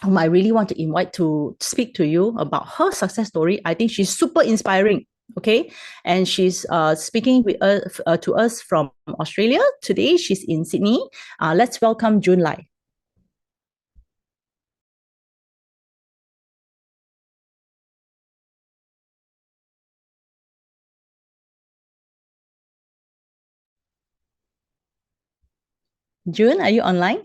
whom I really want to invite to speak to you about her success story. I think she's super inspiring. Okay, and she's speaking with us, to us from Australia today. She's in Sydney. Let's welcome JunLai. June, are you online?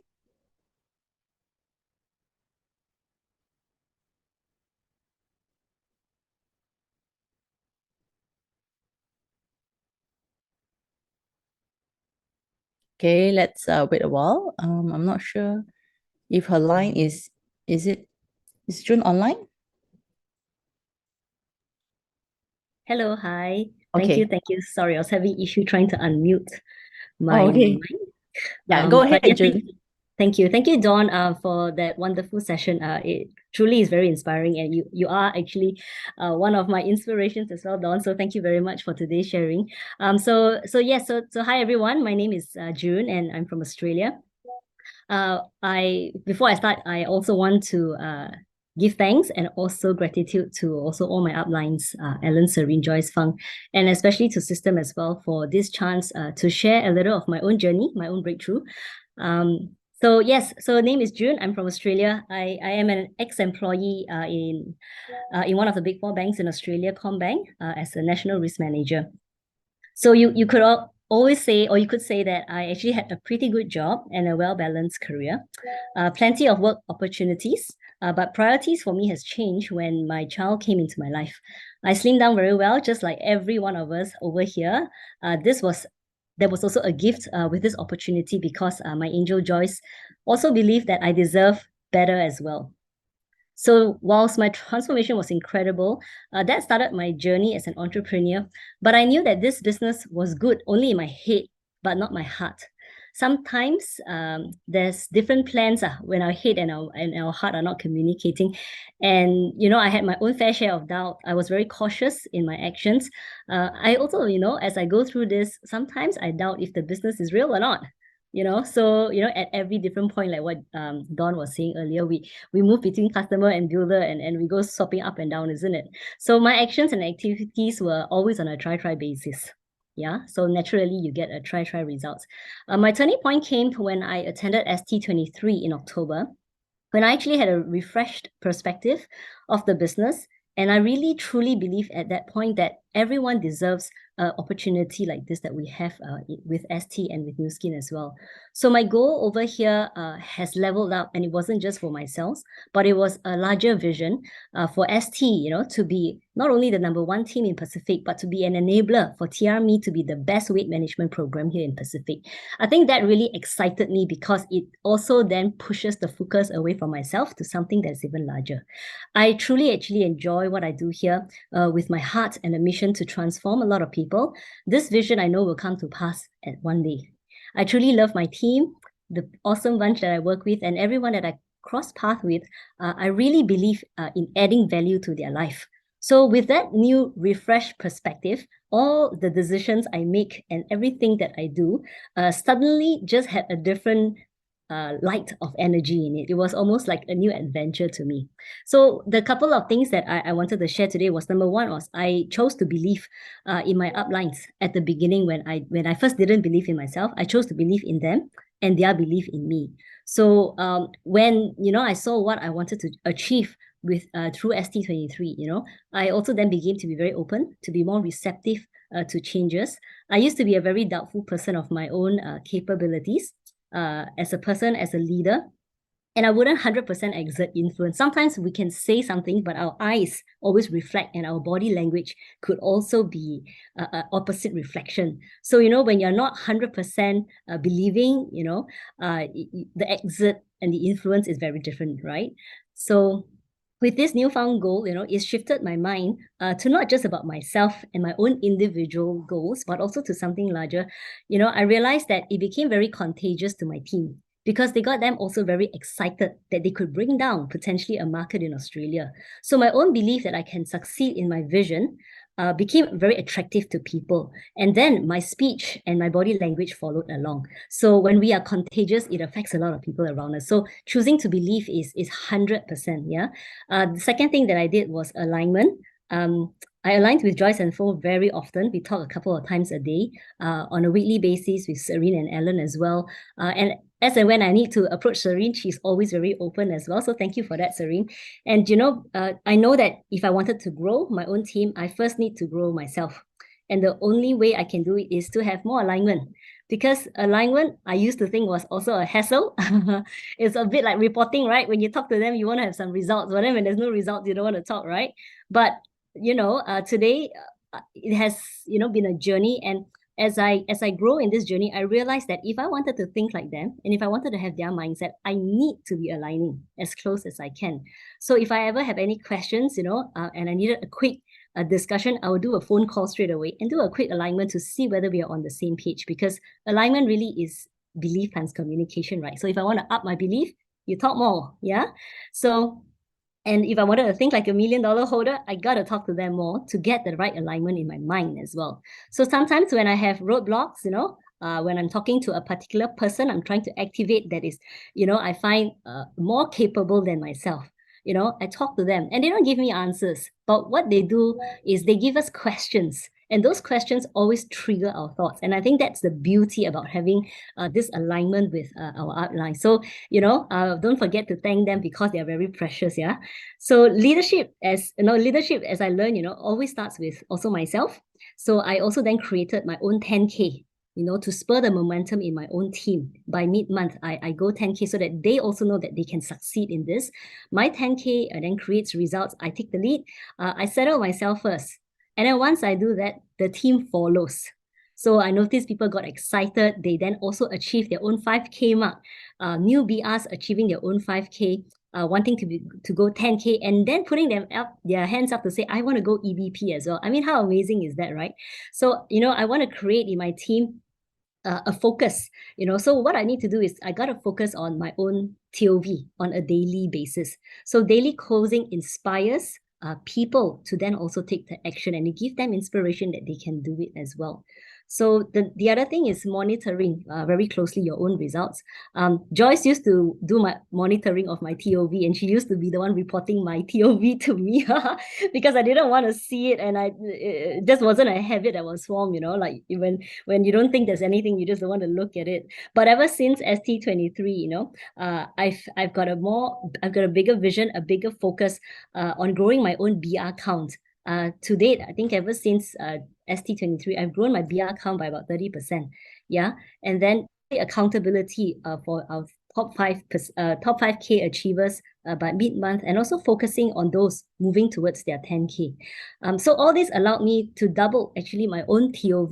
Okay, let's wait a while. I'm not sure if her line is June online? Hello, hi. Okay. Thank you. Sorry, I was having issue trying to unmute Oh, my okay. mic. Yeah, go ahead, But yeah, June. thank you, Dawn, for that wonderful session. It truly is very inspiring, and you are actually one of my inspirations as well, Dawn. So thank you very much for today's sharing. So hi everyone. My name is June, and I'm from Australia. I before I start, I also want to give thanks and also gratitude to also all my uplines, Ellen, Serene, Joyce, Fang, and especially to System as well for this chance to share a little of my own journey, my own breakthrough. So yes, so name is June. I'm from Australia. I am an ex-employee in one of the big four banks in Australia, Combank, as a national risk manager. So you could always say, or you could say that I actually had a pretty good job and a well-balanced career, plenty of work opportunities, but priorities for me has changed when my child came into my life. I slimmed down very well, just like every one of us over here. There was also a gift with this opportunity because my angel Joyce also believed that I deserve better as well. So whilst my transformation was incredible, that started my journey as an entrepreneur. But I knew that this business was good only in my head, but not my heart. Sometimes there's different plans when our head and our heart are not communicating. And, I had my own fair share of doubt. I was very cautious in my actions. I also, as I go through this, sometimes I doubt if the business is real or not. So at every different point, like what Dawn was saying earlier, we move between customer and builder, and we go swapping up and down, isn't it? So my actions and activities were always on a try basis. Yeah, so naturally you get a try results. My turning point came when I attended ST23 in October, when I actually had a refreshed perspective of the business. And I really truly believe at that point that everyone deserves an opportunity like this that we have with ST and with New Skin as well. So my goal over here has leveled up, and it wasn't just for myself, but it was a larger vision for ST, to be not only the #1 team in Pacific, but to be an enabler for TRME to be the best weight management program here in Pacific. I think that really excited me because it also then pushes the focus away from myself to something that's even larger. I truly actually enjoy what I do here with my heart and a mission to transform a lot of people. This vision I know will come to pass at one day. I truly love my team, the awesome bunch that I work with, and everyone that I cross path with. I really believe in adding value to their life. So with that new refreshed perspective, all the decisions I make and everything that I do suddenly just had a different light of energy in it. It was almost like a new adventure to me. So the couple of things that I wanted to share today was, #1 was I chose to believe in my uplines at the beginning. When I first didn't believe in myself, I chose to believe in them and their belief in me. So when I saw what I wanted to achieve with through ST23, I also then began to be very open, to be more receptive to changes. I used to be a very doubtful person of my own capabilities as a person, as a leader, and I wouldn't 100% exert influence. Sometimes we can say something, but our eyes always reflect, and our body language could also be an opposite reflection. So, when you're not 100% believing, the exit and the influence is very different, right? So, with this newfound goal, it shifted my mind to not just about myself and my own individual goals, but also to something larger. I realized that it became very contagious to my team because they got them also very excited that they could bring down potentially a market in Australia. So my own belief that I can succeed in my vision became very attractive to people. And then my speech and my body language followed along. So when we are contagious, it affects a lot of people around us. So choosing to believe is 100%. Yeah. The second thing that I did was alignment. I aligned with Joyce and Fo very often. We talk a couple of times a day, on a weekly basis with Serene and Ellen as well. And as and when I need to approach Serene, she's always very open as well. So thank you for that, Serene. And I know that if I wanted to grow my own team, I first need to grow myself. And the only way I can do it is to have more alignment. Because alignment, I used to think was also a hassle. It's a bit like reporting, right? When you talk to them, you want to have some results. But then when there's no results, you don't want to talk, right? But today it has been a journey, and as I grow in this journey, I realized that if I wanted to think like them and if I wanted to have their mindset, I need to be aligning as close as I can. So if I ever have any questions, and I needed a quick discussion, I would do a phone call straight away and do a quick alignment to see whether we are on the same page, because alignment really is belief times communication, right? So if I want to up my belief, you talk more, yeah? And if I wanted to think like $1 million holder, I got to talk to them more to get the right alignment in my mind as well. So sometimes when I have roadblocks, when I'm talking to a particular person, I'm trying to activate that is, I find more capable than myself. I talk to them and they don't give me answers, but what they do is they give us questions. And those questions always trigger our thoughts. And I think that's the beauty about having this alignment with our outline. So, don't forget to thank them because they are very precious. Yeah. So leadership, as I learned, always starts with also myself. So I also then created my own 10K, to spur the momentum in my own team. By mid-month, I go 10K so that they also know that they can succeed in this. My 10K then creates results. I take the lead. I settle myself first. And then once I do that, the team follows. So I noticed people got excited. They then also achieved their own 5K mark. New BRs achieving their own 5K, wanting to go 10K, and then putting their hands up to say, I want to go EBP as well. I mean, how amazing is that, right? So, I want to create in my team a focus, so what I need to do is I got to focus on my own TOV on a daily basis. So daily closing inspires people to then also take the action, and it gives them inspiration that they can do it as well. So the other thing is monitoring very closely your own results. Joyce used to do my monitoring of my TOV, and she used to be the one reporting my TOV to me because I didn't want to see it, and it just wasn't a habit that was formed, like even when you don't think there's anything, you just don't want to look at it. But ever since ST23, I've got a bigger vision, a bigger focus on growing my own BR count. To date, I think ever since ST23, I've grown my BR count by about 30%. Yeah. And then accountability for our top 5K achievers by mid-month, and also focusing on those moving towards their 10K. So all this allowed me to double actually my own TOV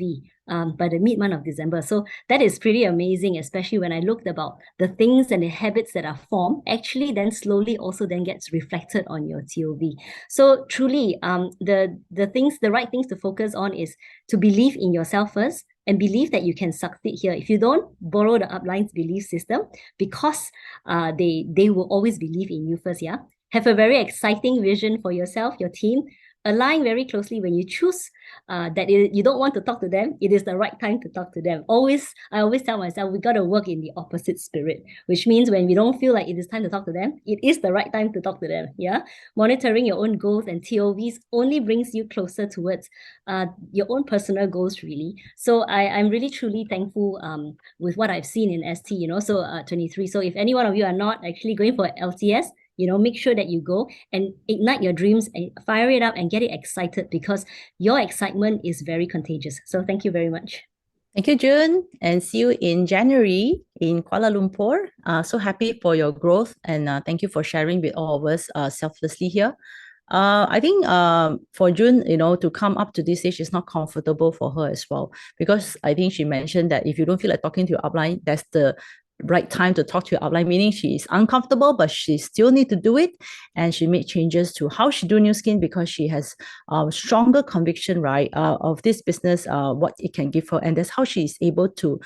by the mid-month of December. So that is pretty amazing, especially when I looked about the things and the habits that are formed, actually then slowly also then gets reflected on your TOV. So truly, the right things to focus on is to believe in yourself first, and believe that you can succeed here. If you don't, borrow the upline's belief system, because they will always believe in you first. Yeah. Have a very exciting vision for yourself, your team. Align very closely when you choose that you don't want to talk to them. It is the right time to talk to them. I always tell myself we got to work in the opposite spirit, which means when we don't feel like it is time to talk to them, it is the right time to talk to them. Yeah. Monitoring your own goals and TOVs only brings you closer towards your own personal goals, really. So I'm really truly thankful with what I've seen in ST, so 23. So if any one of you are not actually going for LTS, make sure that you go and ignite your dreams and fire it up and get it excited, because your excitement is very contagious. So thank you very much. Thank you, Jun, and see you in January in Kuala Lumpur. So happy for your growth, and thank you for sharing with all of us selflessly here. I think for Jun, to come up to this stage is not comfortable for her as well, because I think she mentioned that if you don't feel like talking to your upline, that's the right time to talk to your upline, meaning she is uncomfortable, but she still need to do it. And she made changes to how she do New Skin because she has stronger conviction, right, of this business, what it can give her. And that's how she is able to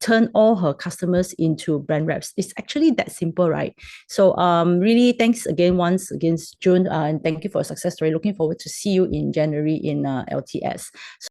turn all her customers into brand reps. It's actually that simple, right? So really thanks again once again, June, and thank you for a success story. Looking forward to see you in January in LTS. So